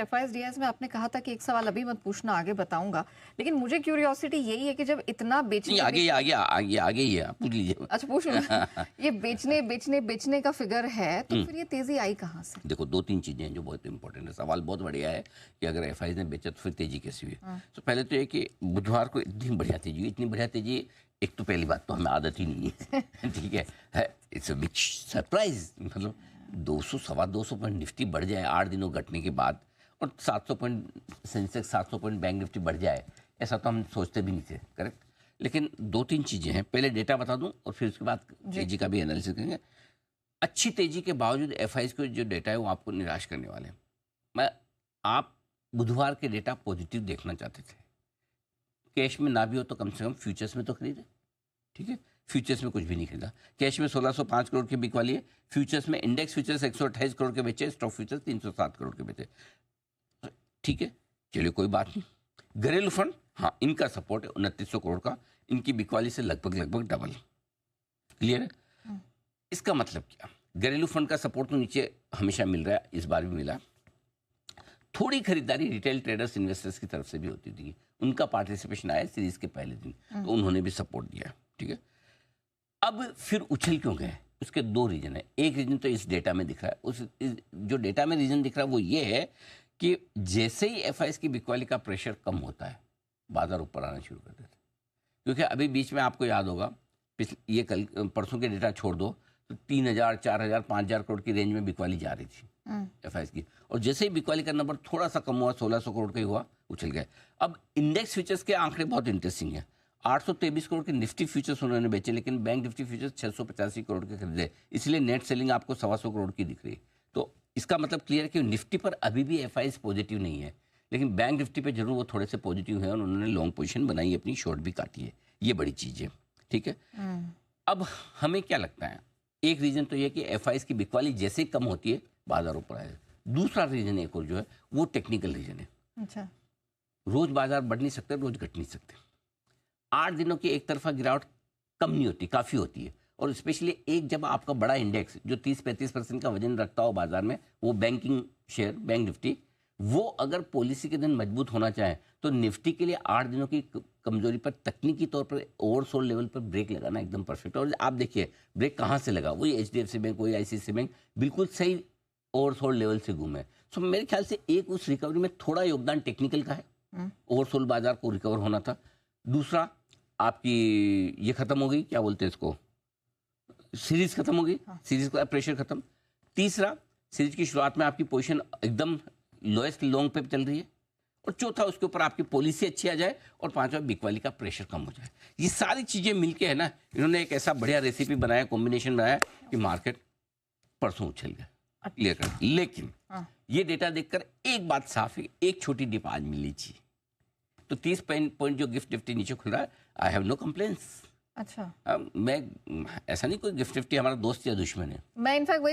FIS में आपने कहा था कि एक सवाल अभी मत पूछना, आगे बताऊंगा, लेकिन मुझे क्यूरियोसिटी यही है कि जब इतना बेचने आगे आगे ही है, पूछ लीजिए। अच्छा पूछ लो। ये बेचने का फिगर है, तो फिर ये तेजी आई कहाँ से? देखो, दो तीन चीजें हैं जो बहुत इंपॉर्टेंट है। सवाल बहुत बढ़िया है कि अगर एफआईआई ने बेचा तो फिर तेजी कैसी हुई। तो पहले तो ये कि बुधवार को इतनी बढ़िया तेजी, एक तो पहली बात तो हमें आदत ही नहीं है। ठीक है, इट्स अ बिग सरप्राइज। मतलब 200 सवा 200 पॉइंट निफ्टी बढ़ जाए 8 दिनों घटने के बाद, और 700 point Sensex 700 point bank Nifty बढ़ जाए, ऐसा तो हम सोचते भी नहीं थे। करेक्ट। लेकिन दो तीन चीजें हैं, पहले डेटा बता दूं और फिर उसके बाद तेजी का भी एनालिसिस करेंगे। अच्छी तेजी के बावजूद एफआईआई को जो डेटा है वो आपको निराश करने वाले हैं। आप बुधवार के डेटा पॉजिटिव देखना चाहते थे, कैश में ना भी हो तो कम से कम फ्यूचर्स में तो खरीदे। ठीक है, फ्यूचर्स में कुछ भी नहीं खरीदा। कैश में 1605 करोड़ की बिक वाली है, फ्यूचर्स में इंडेक्स फ्यूचर्स 128 करोड़ के बेचे, स्टॉक फ्यूचर्स 307 करोड़ के बेचे। ठीक है, चलिए कोई बात नहीं। घरेलू फंड, हाँ, इनका सपोर्ट है 2900 करोड़ का, इनकी बिक वाली से लगभग डबल। क्लियर है? इसका मतलब क्या? घरेलू फंड का सपोर्ट तो नीचे हमेशा मिल रहा है, इस बार भी मिला। थोड़ी खरीदारी रिटेल ट्रेडर्स इन्वेस्टर्स की तरफ से भी होती थी, उनका पार्टिसिपेशन आया सीरीज के पहले दिन, तो उन्होंने भी सपोर्ट दिया। ठीक है, अब फिर उछल क्यों गए? उसके दो रीजन है। एक रीजन तो इस डेटा में दिख रहा है, जो डेटा में रीजन दिख रहा है वो ये है कि जैसे ही एफआईआई की बिकवाली का प्रेशर कम होता है, बाजार ऊपर आना शुरू कर देते हैं। क्योंकि अभी बीच में आपको याद होगा, ये कल परसों के डेटा छोड़ दो तो 3000, 4000, 5000 करोड़ की रेंज में बिकवाली जा रही थी एफआईआई की, और जैसे ही बिकवाली का नंबर थोड़ा सा कम हुआ, 1600 करोड़ का ही हुआ, उछल गए। अब इंडेक्स फ्यूचर्स के आंकड़े बहुत इंटरेस्टिंग है। 823 करोड़ के निफ्टी फ्यूचर्स उन्होंने बेचे, लेकिन बैंक निफ्टी फ्यूचर्स 685 करोड़ के खरीदे, इसलिए नेट सेलिंग आपको 125 करोड़ की दिख रही है। तो इसका मतलब क्लियर है कि निफ्टी पर अभी भी एफआईआई पॉजिटिव नहीं है, लेकिन बैंक निफ्टी पे जरूर वो थोड़े से पॉजिटिव है और उन्होंने लॉन्ग पोजीशन बनाई, अपनी शॉर्ट भी काटी है। ये बड़ी चीज़ है। ठीक है, अब हमें क्या लगता है, एक रीजन तो ये कि एफआईआई की बिकवाली जैसे कम होती है बाजार ऊपर आए। दूसरा रीजन एक और जो है वो टेक्निकल रीजन है। अच्छा, रोज बाजार बढ़ नहीं सकते, रोज घट नहीं सकते। 8 दिनों की एक तरफा गिरावट कम नहीं होती, काफी होती है। और स्पेशली एक जब आपका बड़ा इंडेक्स जो 30-35% का वजन रखता हो बाजार में, वो बैंकिंग शेयर, बैंक निफ्टी, वो अगर पॉलिसी के दिन मजबूत होना चाहे तो निफ्टी के लिए 8 दिनों की कमजोरी पर तकनीकी तौर पर ओवरसोल्ड लेवल पर ब्रेक लगाना एकदम परफेक्ट। और आप देखिए ब्रेक कहाँ से लगा, वही एचडीएफसी बैंक, वही आईसीआईसीआई बैंक, बिल्कुल सही ओवरसोल्ड लेवल से घूमे। सो मेरे ख्याल से एक उस रिकवरी में थोड़ा योगदान टेक्निकल का है, ओवरसोल्ड बाजार को रिकवर होना था। दूसरा, आपकी ये खत्म हो गई, क्या बोलते हैं इसको, सीरीज खत्म हो गई, सीरीज का प्रेशर खत्म। तीसरा, सीरीज की शुरुआत में आपकी पोजीशन एकदम लोएस्ट लॉन्ग पे चल रही है। और चौथा, उसके ऊपर आपकी पॉलिसी अच्छी आ जाए। और पांचवा, बिकवाली का प्रेशर कम हो जाए। ये सारी चीजें मिलके है ना, इन्होंने एक ऐसा बढ़िया रेसिपी बनाया, कॉम्बिनेशन बनाया कि मार्केट परसों उछल गया, क्लियर कर। लेकिन ये डेटा देखकर एक बात साफ है, एक छोटी डिप आज मिली थी, तो 30 पॉइंट जो गिफ्ट निफ्टी नीचे खुल रहा है, आई हैव नो कंप्लेंट्स। अच्छा, मैं ऐसा नहीं कोई गिफ्ट निफ्टी हमारा दोस्त या दुश्मन है, मैं इनफैक्ट